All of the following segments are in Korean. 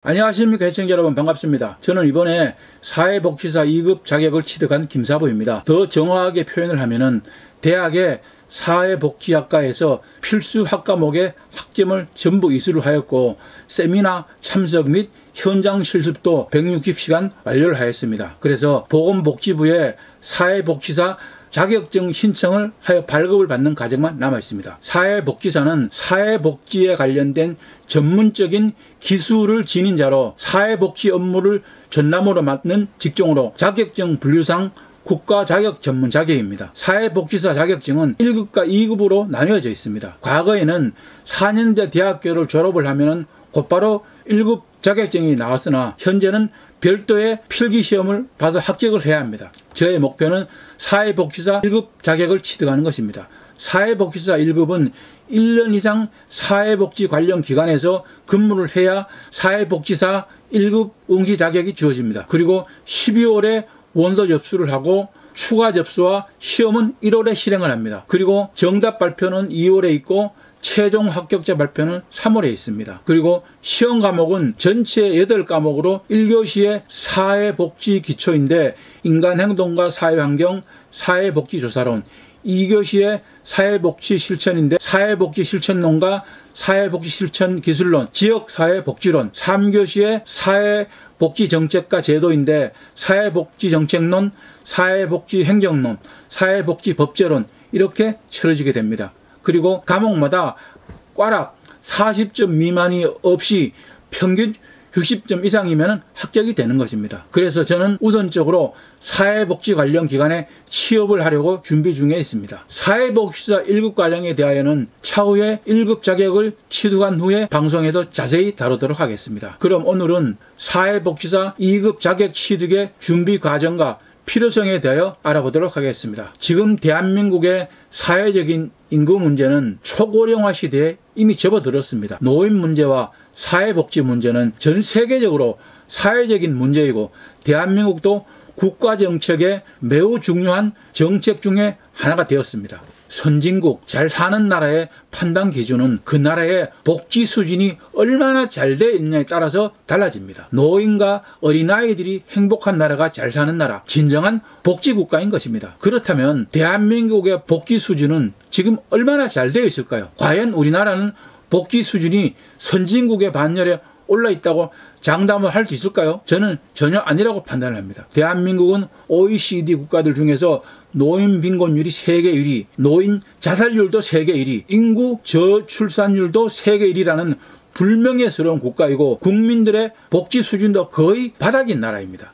안녕하십니까 시청자 여러분, 반갑습니다. 저는 이번에 사회복지사 2급 자격을 취득한 김사부입니다. 더 정확하게 표현을 하면은 대학의 사회복지학과에서 필수 학과목의 학점을 전부 이수를 하였고 세미나 참석 및 현장 실습도 160시간 완료를 하였습니다. 그래서 보건복지부의 사회복지사 자격증 신청을 하여 발급을 받는 과정만 남아 있습니다. 사회복지사는 사회복지에 관련된 전문적인 기술을 지닌 자로 사회복지 업무를 전담으로 맡는 직종으로 자격증 분류상 국가 자격 전문 자격입니다. 사회복지사 자격증은 1급과 2급으로 나뉘어져 있습니다. 과거에는 4년제 대학교를 졸업을 하면 곧바로 1급 자격증이 나왔으나 현재는 별도의 필기시험을 봐서 합격을 해야 합니다. 저의 목표는 사회복지사 1급 자격을 취득하는 것입니다. 사회복지사 1급은 1년 이상 사회복지 관련 기관에서 근무를 해야 사회복지사 1급 응시 자격이 주어집니다. 그리고 12월에 원서 접수를 하고 추가 접수와 시험은 1월에 실행을 합니다. 그리고 정답 발표는 2월에 있고 최종 합격자 발표는 3월에 있습니다. 그리고 시험 과목은 전체 8과목으로 1교시의 사회복지 기초인데 인간행동과 사회환경, 사회복지조사론, 2교시의 사회복지 실천인데 사회복지 실천론과 사회복지 실천 기술론, 지역사회복지론, 3교시의 사회복지정책과 제도인데 사회복지정책론, 사회복지행정론, 사회복지법제론 이렇게 치러지게 됩니다. 그리고 과목마다 꽈락 40점 미만이 없이 평균 60점 이상이면 합격이 되는 것입니다. 그래서 저는 우선적으로 사회복지 관련 기관에 취업을 하려고 준비 중에 있습니다. 사회복지사 1급 과정에 대하여는 차후에 1급 자격을 취득한 후에 방송에서 자세히 다루도록 하겠습니다. 그럼 오늘은 사회복지사 2급 자격 취득의 준비 과정과 필요성에 대하여 알아보도록 하겠습니다. 지금 대한민국의 사회적인 인구 문제는 초고령화 시대에 이미 접어들었습니다. 노인 문제와 사회복지 문제는 전 세계적으로 사회적인 문제이고 대한민국도 국가정책의 매우 중요한 정책 중에 하나가 되었습니다. 선진국, 잘 사는 나라의 판단 기준은 그 나라의 복지 수준이 얼마나 잘 되어 있느냐에 따라서 달라집니다. 노인과 어린아이들이 행복한 나라가 잘 사는 나라, 진정한 복지국가인 것입니다. 그렇다면 대한민국의 복지 수준은 지금 얼마나 잘 되어 있을까요? 과연 우리나라는 복지 수준이 선진국의 반열에 올라 있다고 장담을 할 수 있을까요? 저는 전혀 아니라고 판단을 합니다. 대한민국은 OECD 국가들 중에서 노인 빈곤율이 세계 1위, 노인 자살률도 세계 1위, 인구 저출산율도 세계 1위라는 불명예스러운 국가이고 국민들의 복지 수준도 거의 바닥인 나라입니다.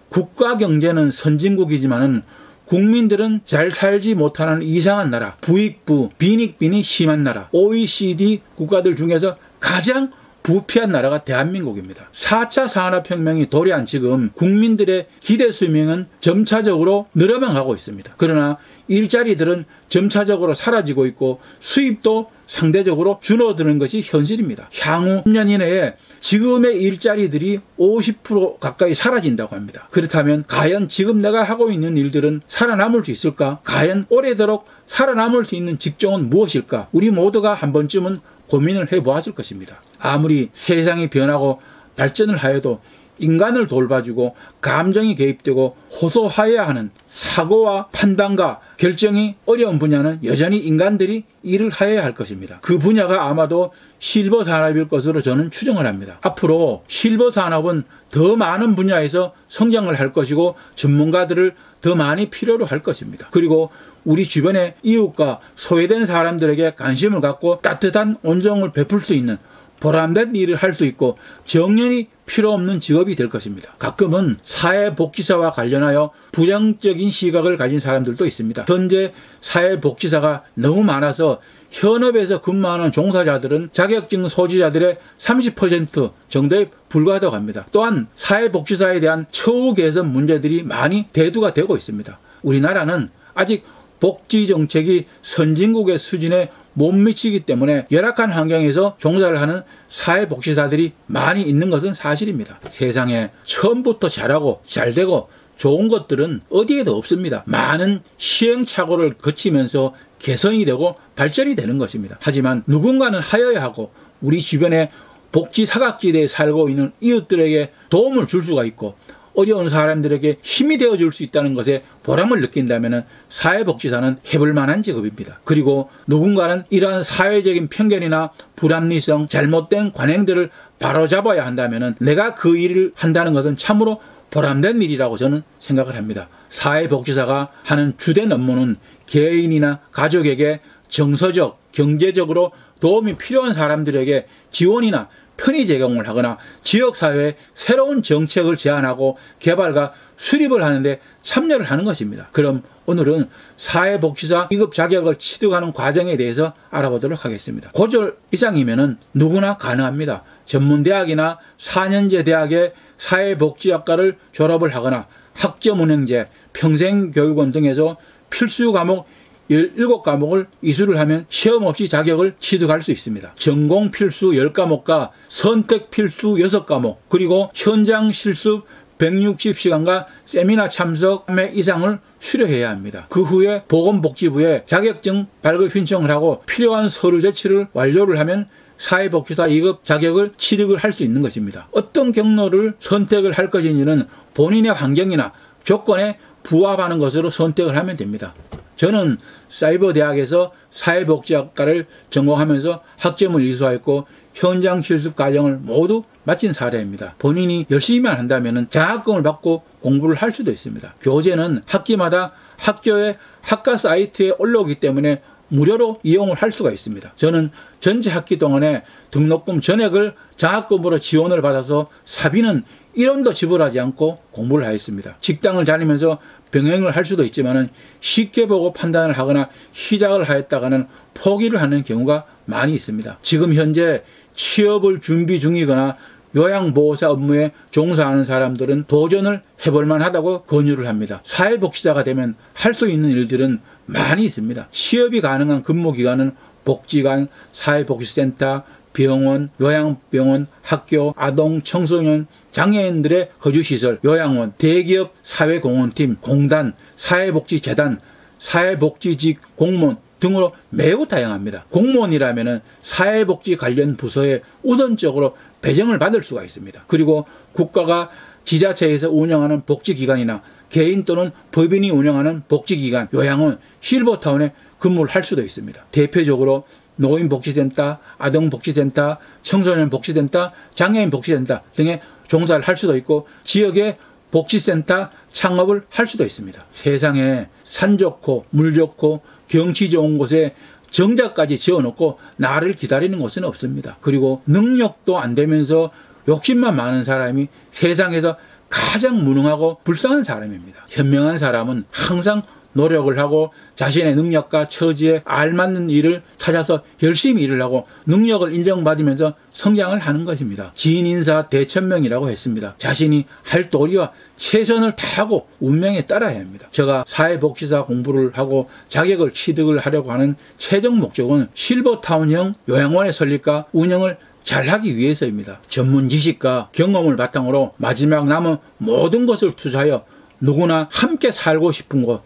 국가 경제는 선진국이지만은 국민들은 잘 살지 못하는 이상한 나라, 부익부, 빈익빈이 심한 나라, OECD 국가들 중에서 가장 부패한 나라가 대한민국입니다. 4차 산업혁명이 도래한 지금 국민들의 기대 수명은 점차적으로 늘어만 가고 있습니다. 그러나 일자리들은 점차적으로 사라지고 있고 수입도 상대적으로 줄어드는 것이 현실입니다. 향후 10년 이내에 지금의 일자리들이 50% 가까이 사라진다고 합니다. 그렇다면 과연 지금 내가 하고 있는 일들은 살아남을 수 있을까? 과연 오래도록 살아남을 수 있는 직종은 무엇일까? 우리 모두가 한 번쯤은 고민을 해보았을 것입니다. 아무리 세상이 변하고 발전을 하여도 인간을 돌봐주고 감정이 개입되고 호소하여야 하는 사고와 판단과 결정이 어려운 분야는 여전히 인간들이 일을 하여야 할 것입니다. 그 분야가 아마도 실버 산업일 것으로 저는 추정을 합니다. 앞으로 실버 산업은 더 많은 분야에서 성장을 할 것이고 전문가들을 더 많이 필요로 할 것입니다. 그리고 우리 주변의 이웃과 소외된 사람들에게 관심을 갖고 따뜻한 온정을 베풀 수 있는 보람된 일을 할 수 있고 정년이 필요 없는 직업이 될 것입니다. 가끔은 사회복지사와 관련하여 부정적인 시각을 가진 사람들도 있습니다. 현재 사회복지사가 너무 많아서 현업에서 근무하는 종사자들은 자격증 소지자들의 30% 정도에 불과하다고 합니다. 또한 사회복지사에 대한 처우 개선 문제들이 많이 대두가 되고 있습니다. 우리나라는 아직 복지정책이 선진국의 수준에 못 미치기 때문에 열악한 환경에서 종사를 하는 사회복지사들이 많이 있는 것은 사실입니다. 세상에 처음부터 잘하고 잘되고 좋은 것들은 어디에도 없습니다. 많은 시행착오를 거치면서 개선이 되고 발전이 되는 것입니다. 하지만 누군가는 하여야 하고 우리 주변에 복지 사각지대에 살고 있는 이웃들에게 도움을 줄 수가 있고 어려운 사람들에게 힘이 되어줄 수 있다는 것에 보람을 느낀다면 사회복지사는 해볼 만한 직업입니다. 그리고 누군가는 이러한 사회적인 편견이나 불합리성, 잘못된 관행들을 바로잡아야 한다면 내가 그 일을 한다는 것은 참으로 보람된 일이라고 저는 생각을 합니다. 사회복지사가 하는 주된 업무는 개인이나 가족에게 정서적, 경제적으로 도움이 필요한 사람들에게 지원이나 편의 제공을 하거나 지역사회에 새로운 정책을 제안하고 개발과 수립을 하는데 참여를 하는 것입니다. 그럼 오늘은 사회복지사 2급 자격을 취득하는 과정에 대해서 알아보도록 하겠습니다. 고졸 이상이면 누구나 가능합니다. 전문대학이나 4년제 대학의 사회복지학과를 졸업을 하거나 학점운영제, 평생교육원 등에서 필수 과목 17과목을 이수를 하면 시험 없이 자격을 취득할 수 있습니다. 전공 필수 10과목과 선택 필수 6과목, 그리고 현장 실습 160시간과 세미나 참석 3회 이상을 수료해야 합니다. 그 후에 보건복지부에 자격증 발급 신청을 하고 필요한 서류 제출을 완료를 하면 사회복지사 2급 자격을 취득을 할 수 있는 것입니다. 어떤 경로를 선택을 할 것인지는 본인의 환경이나 조건에 부합하는 것으로 선택을 하면 됩니다. 저는 사이버대학에서 사회복지학과를 전공하면서 학점을 이수하였고 현장 실습 과정을 모두 마친 사례입니다. 본인이 열심히만 한다면 장학금을 받고 공부를 할 수도 있습니다. 교재는 학기마다 학교의 학과 사이트에 올라오기 때문에 무료로 이용을 할 수가 있습니다. 저는 전체 학기 동안에 등록금 전액을 장학금으로 지원을 받아서 사비는 1원도 지불하지 않고 공부를 하였습니다. 직장을 다니면서 병행을 할 수도 있지만 쉽게 보고 판단을 하거나 시작을 하였다가는 포기를 하는 경우가 많이 있습니다. 지금 현재 취업을 준비 중이거나 요양보호사 업무에 종사하는 사람들은 도전을 해볼 만하다고 권유를 합니다. 사회복지사가 되면 할 수 있는 일들은 많이 있습니다. 취업이 가능한 근무기관은 복지관, 사회복지센터, 병원, 요양병원, 학교, 아동, 청소년, 장애인들의 거주시설, 요양원, 대기업 사회공헌팀, 공단, 사회복지재단, 사회복지직 공무원 등으로 매우 다양합니다. 공무원이라면 사회복지 관련 부서에 우선적으로 배정을 받을 수가 있습니다. 그리고 국가가 지자체에서 운영하는 복지기관이나 개인 또는 법인이 운영하는 복지기관, 요양원, 실버타운에 근무를 할 수도 있습니다. 대표적으로 노인복지센터, 아동복지센터, 청소년복지센터, 장애인복지센터 등에 종사를 할 수도 있고 지역의 복지센터 창업을 할 수도 있습니다. 세상에 산 좋고 물 좋고 경치 좋은 곳에 정자까지 지어놓고 나를 기다리는 곳은 없습니다. 그리고 능력도 안 되면서 욕심만 많은 사람이 세상에서 가장 무능하고 불쌍한 사람입니다. 현명한 사람은 항상 노력을 하고 자신의 능력과 처지에 알맞는 일을 찾아서 열심히 일을 하고 능력을 인정받으면서 성장을 하는 것입니다. 지인인사 대천명이라고 했습니다. 자신이 할 도리와 최선을 다하고 운명에 따라야 합니다. 제가 사회복지사 공부를 하고 자격을 취득을 하려고 하는 최종 목적은 실버타운형 요양원의 설립과 운영을 잘하기 위해서입니다. 전문 지식과 경험을 바탕으로 마지막 남은 모든 것을 투자하여 누구나 함께 살고 싶은 곳,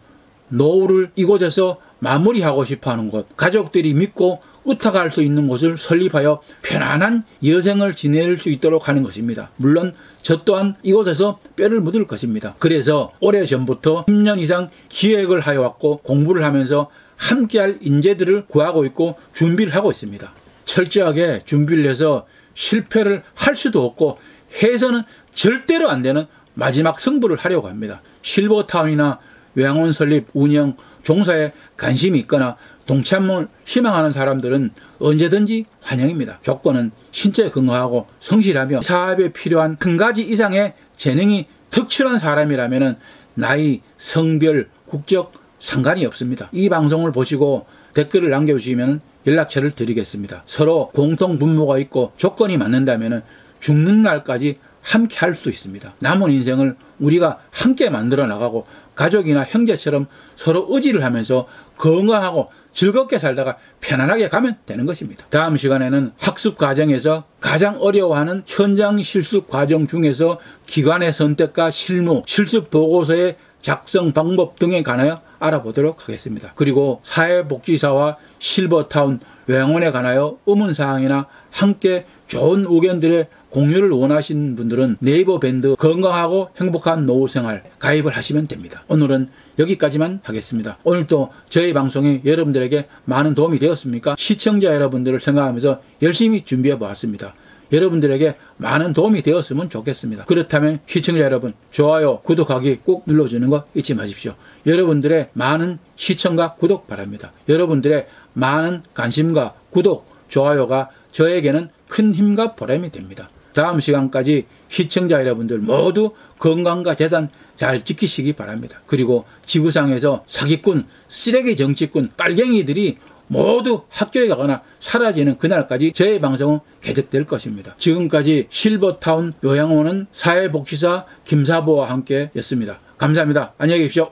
노후를 이곳에서 마무리하고 싶어하는 곳, 가족들이 믿고 의탁할 수 있는 곳을 설립하여 편안한 여생을 지낼 수 있도록 하는 것입니다. 물론 저 또한 이곳에서 뼈를 묻을 것입니다. 그래서 오래전부터 10년 이상 기획을 하여왔고 공부를 하면서 함께할 인재들을 구하고 있고 준비를 하고 있습니다. 철저하게 준비를 해서 실패를 할 수도 없고 해서는 절대로 안 되는 마지막 승부를 하려고 합니다. 실버타운이나 요양원 설립, 운영, 종사에 관심이 있거나 동참을 희망하는 사람들은 언제든지 환영입니다. 조건은 신체 건강하고 성실하며 사업에 필요한 한 가지 이상의 재능이 특출한 사람이라면 나이, 성별, 국적 상관이 없습니다. 이 방송을 보시고 댓글을 남겨주시면 연락처를 드리겠습니다. 서로 공통 분모가 있고 조건이 맞는다면 죽는 날까지 함께 할 수 있습니다. 남은 인생을 우리가 함께 만들어 나가고 가족이나 형제처럼 서로 의지를 하면서 건강하고 즐겁게 살다가 편안하게 가면 되는 것입니다. 다음 시간에는 학습 과정에서 가장 어려워하는 현장 실습 과정 중에서 기관의 선택과 실무, 실습 보고서의 작성 방법 등에 관하여 알아보도록 하겠습니다. 그리고 사회복지사와 실버타운 요양원에 관하여 의문사항이나 함께 좋은 의견들의 공유를 원하시는 분들은 네이버 밴드 건강하고 행복한 노후생활 가입을 하시면 됩니다. 오늘은 여기까지만 하겠습니다. 오늘도 저희 방송이 여러분들에게 많은 도움이 되었습니까? 시청자 여러분들을 생각하면서 열심히 준비해 보았습니다. 여러분들에게 많은 도움이 되었으면 좋겠습니다. 그렇다면 시청자 여러분, 좋아요, 구독하기 꼭 눌러주는 거 잊지 마십시오. 여러분들의 많은 시청과 구독 바랍니다. 여러분들의 많은 관심과 구독, 좋아요가 저에게는 큰 힘과 보람이 됩니다. 다음 시간까지 시청자 여러분들 모두 건강과 재산 잘 지키시기 바랍니다. 그리고 지구상에서 사기꾼, 쓰레기 정치꾼, 빨갱이들이 모두 학교에 가거나 사라지는 그날까지 저의 방송은 계속될 것입니다. 지금까지 실버타운 요양원은 사회복지사 김사보와 함께 였습니다. 감사합니다. 안녕히 계십시오.